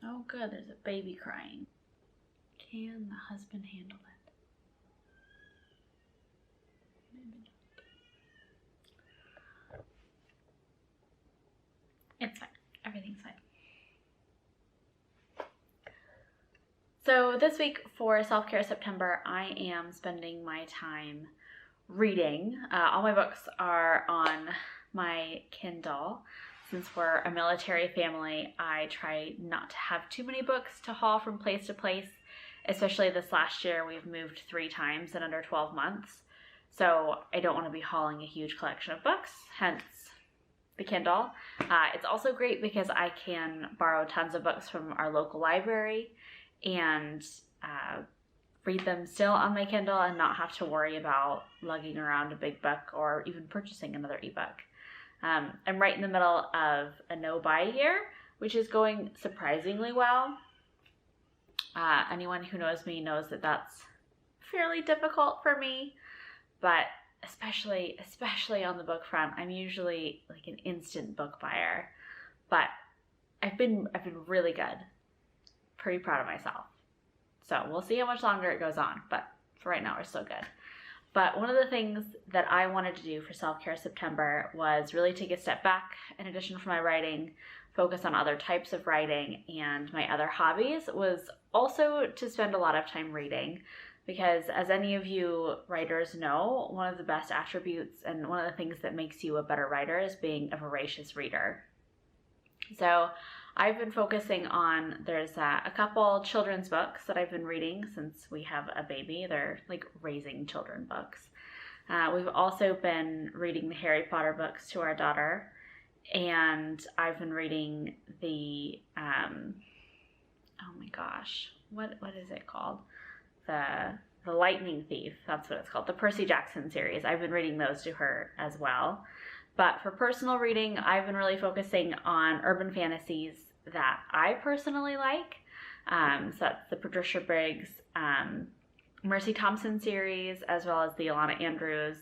Oh good, there's a baby crying. Can the husband handle it? Maybe not. It's fine. Everything's fine. So this week for Self-Care September, I am spending my time reading. All my books are on my Kindle. Since we're a military family, I try not to have too many books to haul from place to place. Especially this last year, we've moved 3 times in under 12 months. So I don't want to be hauling a huge collection of books, hence the Kindle. It's also great because I can borrow tons of books from our local library and read them still on my Kindle and not have to worry about lugging around a big book or even purchasing another ebook. I'm right in the middle of a no-buy year, which is going surprisingly well. Anyone who knows me knows that that's fairly difficult for me, but especially on the book front, I'm usually like an instant book buyer. But I've been really good. Pretty proud of myself. So we'll see how much longer it goes on, but for right now we're still good. But one of the things that I wanted to do for Self-Care September was really take a step back, in addition from my writing, focus on other types of writing, and my other hobbies was also to spend a lot of time reading. Because as any of you writers know, one of the best attributes and one of the things that makes you a better writer is being a voracious reader. So I've been focusing on, there's a couple children's books that I've been reading since we have a baby. They're like raising children books. We've also been reading the Harry Potter books to our daughter, and I've been reading the, oh my gosh, what is it called? The Lightning Thief, that's what it's called, the Percy Jackson series. I've been reading those to her as well. But for personal reading, I've been really focusing on urban fantasies that I personally like. So that's the Patricia Briggs, Mercy Thompson series, as well as the Alana Andrews,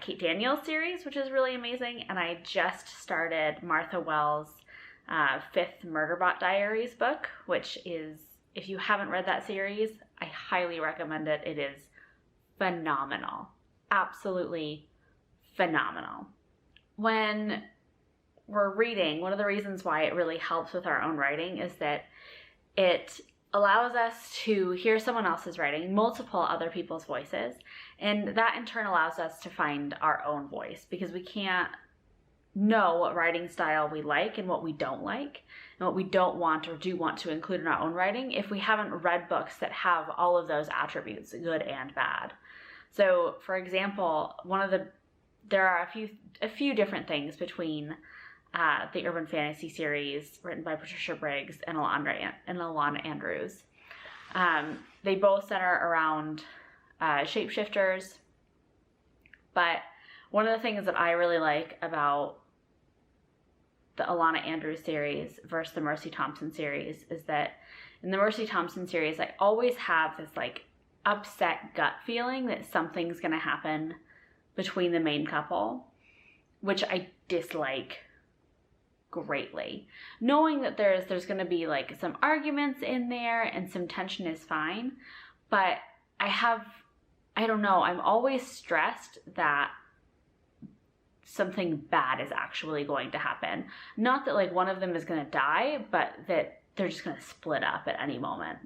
Kate Daniels series, which is really amazing. And I just started Martha Wells' 5th Murderbot Diaries book, which is, if you haven't read that series, I highly recommend it. It is phenomenal. Absolutely phenomenal. When we're reading, one of the reasons why it really helps with our own writing is that it allows us to hear someone else's writing, multiple other people's voices, and that in turn allows us to find our own voice, because we can't know what writing style we like and what we don't like, and what we don't want or do want to include in our own writing if we haven't read books that have all of those attributes, good and bad. So, for example, there are a few different things between the urban fantasy series written by Patricia Briggs and Alana Andrews. They both center around shapeshifters, but one of the things that I really like about the Alana Andrews series versus the Mercy Thompson series is that in the Mercy Thompson series, I always have this like upset gut feeling that something's going to happen between the main couple, which I dislike greatly. Knowing that there's going to be like some arguments in there and some tension is fine, but I don't know, I'm always stressed that something bad is actually going to happen. Not that like one of them is going to die, but that they're just going to split up at any moment.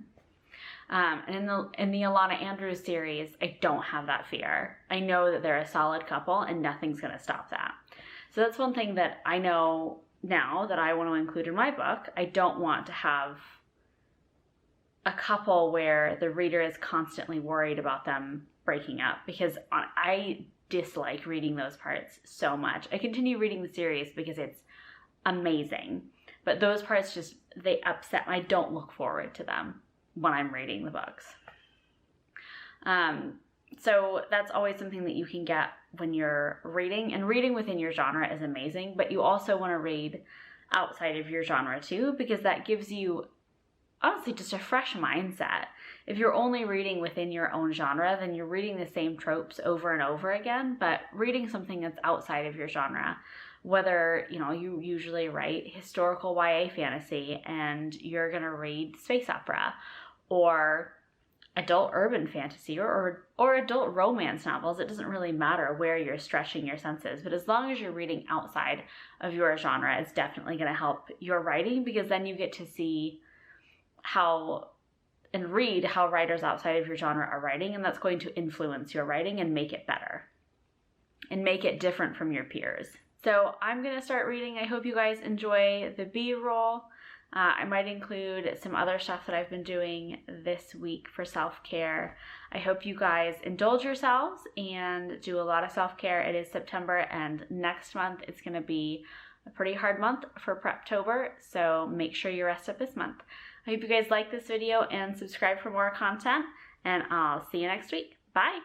And in the Alana Andrews series, I don't have that fear. I know that they're a solid couple and nothing's going to stop that. So that's one thing that I know now that I want to include in my book. I don't want to have a couple where the reader is constantly worried about them breaking up, because I dislike reading those parts so much. I continue reading the series because it's amazing, but those parts just, they upset me. I don't look forward to them when I'm reading the books. So that's always something that you can get when you're reading, and reading within your genre is amazing, but you also want to read outside of your genre too, because that gives you honestly just a fresh mindset. If you're only reading within your own genre, then you're reading the same tropes over and over again, but reading something that's outside of your genre whether, you usually write historical YA fantasy and you're going to read space opera, or adult urban fantasy, or adult romance novels. It doesn't really matter where you're stretching your senses, but as long as you're reading outside of your genre, it's definitely going to help your writing, because then you get to see and read how writers outside of your genre are writing, and that's going to influence your writing and make it better and make it different from your peers. So I'm going to start reading. I hope you guys enjoy the B-roll. I might include some other stuff that I've been doing this week for self-care. I hope you guys indulge yourselves and do a lot of self-care. It is September, and next month it's going to be a pretty hard month for Preptober, so make sure you rest up this month. I hope you guys like this video and subscribe for more content, and I'll see you next week. Bye!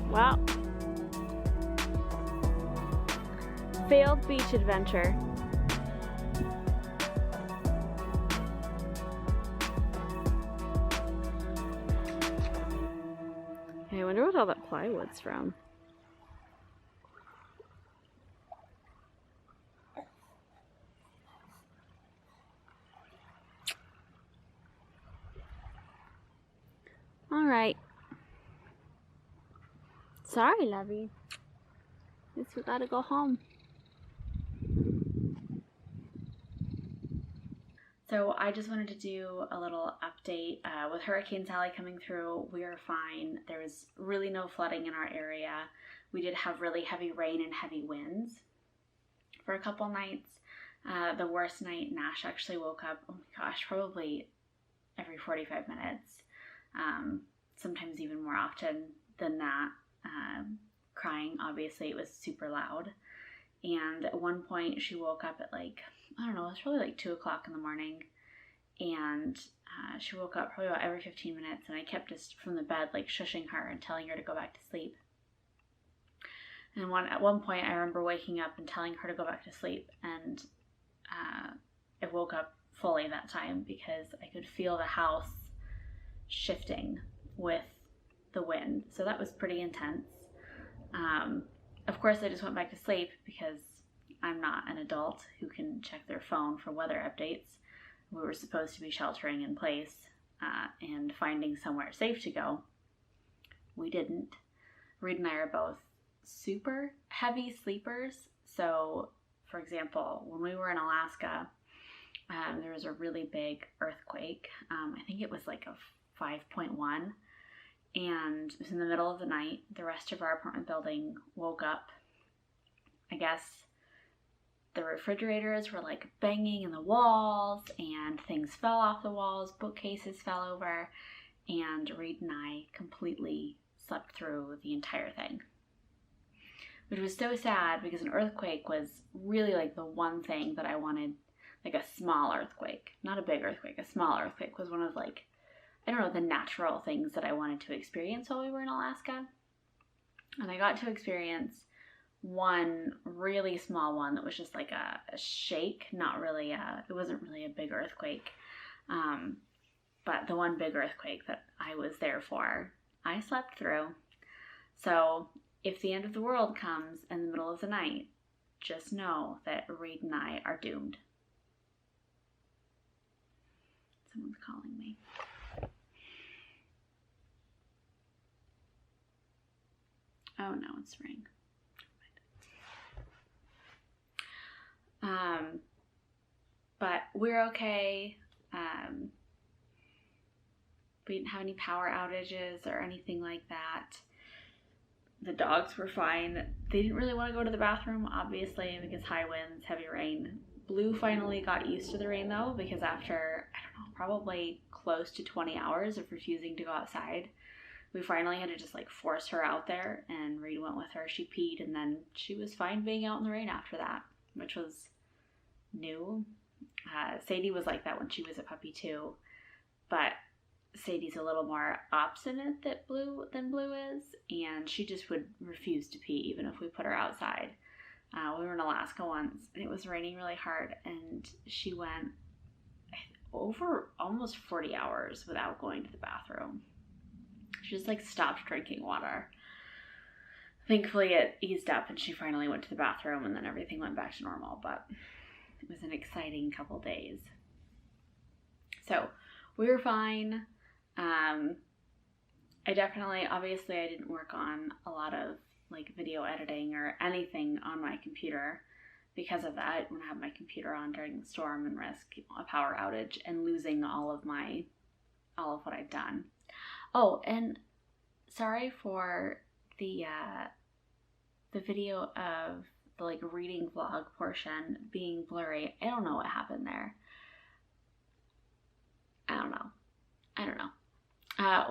Well, failed beach adventure. I wonder what all that plywood's from. Alright. Sorry, lovey. Guess we gotta go home. So I just wanted to do a little update. With Hurricane Sally coming through, we are fine. There was really no flooding in our area. We did have really heavy rain and heavy winds for a couple nights. The worst night, Nash actually woke up, oh my gosh, probably every 45 minutes. Sometimes even more often than that. Crying, obviously, it was super loud. And at one point she woke up at like, I don't know, it was probably like 2 o'clock in the morning. And she woke up probably about every 15 minutes. And I kept just from the bed like shushing her and telling her to go back to sleep. And at one point I remember waking up and telling her to go back to sleep. And I woke up fully that time because I could feel the house shifting with the wind. So that was pretty intense. Of course, I just went back to sleep because I'm not an adult who can check their phone for weather updates. We were supposed to be sheltering in place and finding somewhere safe to go. We didn't. Reed and I are both super heavy sleepers. So, for example, when we were in Alaska, there was a really big earthquake. I think it was like a 5.1. And it was in the middle of the night. The rest of our apartment building woke up. I guess the refrigerators were like banging in the walls and things fell off the walls, bookcases fell over, and Reed and I completely slept through the entire thing. Which was so sad because an earthquake was really like the one thing that I wanted, like a small earthquake, not a big earthquake, a small earthquake was one of like, I don't know, the natural things that I wanted to experience while we were in Alaska. And I got to experience one really small one that was just like a shake, not really it wasn't really a big earthquake. But the one big earthquake that I was there for, I slept through. So if the end of the world comes in the middle of the night, just know that Reed and I are doomed. Someone's calling me. Oh no, it's ring. But we're okay. We didn't have any power outages or anything like that. The dogs were fine. They didn't really want to go to the bathroom, obviously, because high winds, heavy rain. Blue finally got used to the rain though, because after, I don't know, probably close to 20 hours of refusing to go outside, we finally had to just like force her out there, and Reed went with her. She peed, and then she was fine being out in the rain after that, which was new. Sadie was like that when she was a puppy too, but Sadie's a little more obstinate than Blue is, and she just would refuse to pee even if we put her outside. We were in Alaska once, and it was raining really hard, and she went over almost 40 hours without going to the bathroom. She just like stopped drinking water. Thankfully it eased up and she finally went to the bathroom, and then everything went back to normal, but it was an exciting couple days. So we were fine. Obviously I didn't work on a lot of like video editing or anything on my computer because of that. I didn't want to have my computer on during the storm and risk a power outage and losing all of what I'd done. Oh, and sorry for the video of the like reading vlog portion being blurry. I don't know what happened there. I don't know.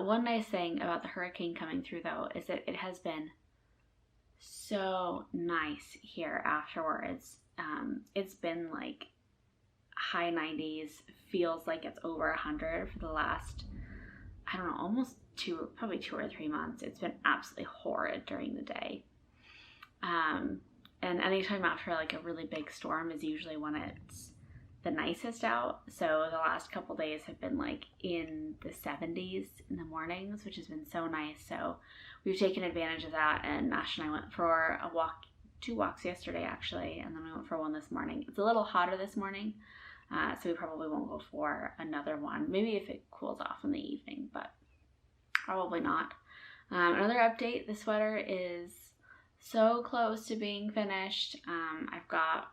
One nice thing about the hurricane coming through though is that it has been so nice here afterwards. It's been like high 90s, feels like it's over 100 for the last, I don't know, almost probably 2 or 3 months. It's been absolutely horrid during the day. And anytime after like a really big storm is usually when it's the nicest out. So the last couple days have been like in the 70s in the mornings, which has been so nice. So we've taken advantage of that, and Ash and I went for a walk, 2 walks yesterday actually, and then we went for one this morning. It's a little hotter this morning, so we probably won't go for another one. Maybe if it cools off in the evening, but probably not. Another update, the sweater is so close to being finished. I've got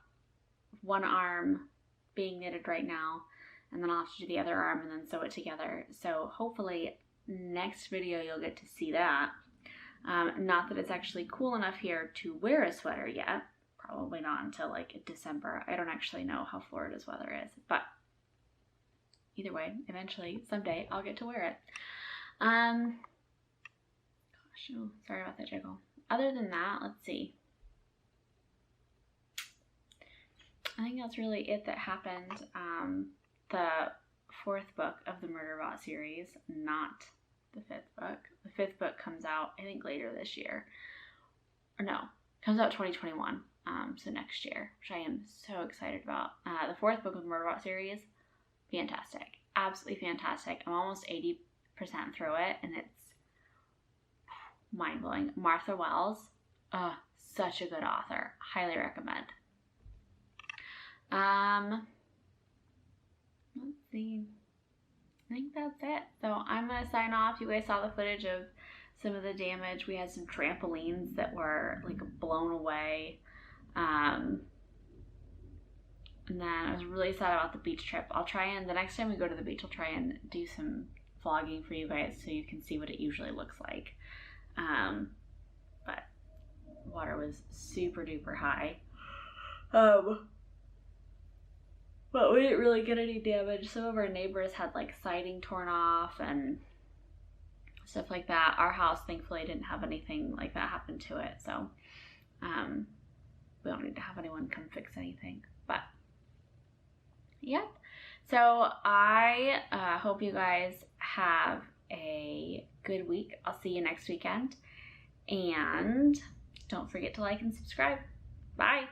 one arm being knitted right now, and then I'll have to do the other arm and then sew it together. So hopefully next video you'll get to see that. Not that it's actually cool enough here to wear a sweater yet. Probably not until like December. I don't actually know how Florida's weather is, but either way, eventually, someday, I'll get to wear it. Gosh, oh, sorry about that jiggle. Other than that, let's see. I think that's really it that happened. The 4th book of the Murderbot series, not the 5th book. The 5th book comes out, I think, later this year. Or no, comes out 2021, so next year, which I am so excited about. The 4th book of the Murderbot series, fantastic. Absolutely fantastic. I'm almost 80% through it, and it's mind-blowing. Martha Wells, such a good author. Highly recommend. Let's see. I think that's it. So I'm going to sign off. You guys saw the footage of some of the damage. We had some trampolines that were like blown away. And then I was really sad about the beach trip. I'll try and, the next time we go to the beach, I'll try and do some vlogging for you guys so you can see what it usually looks like. But water was super duper high. But we didn't really get any damage. Some of our neighbors had like siding torn off and stuff like that. Our house thankfully didn't have anything like that happen to it. So we don't need to have anyone come fix anything. But yep. So I hope you guys have a good week. I'll see you next weekend. And don't forget to like and subscribe. Bye.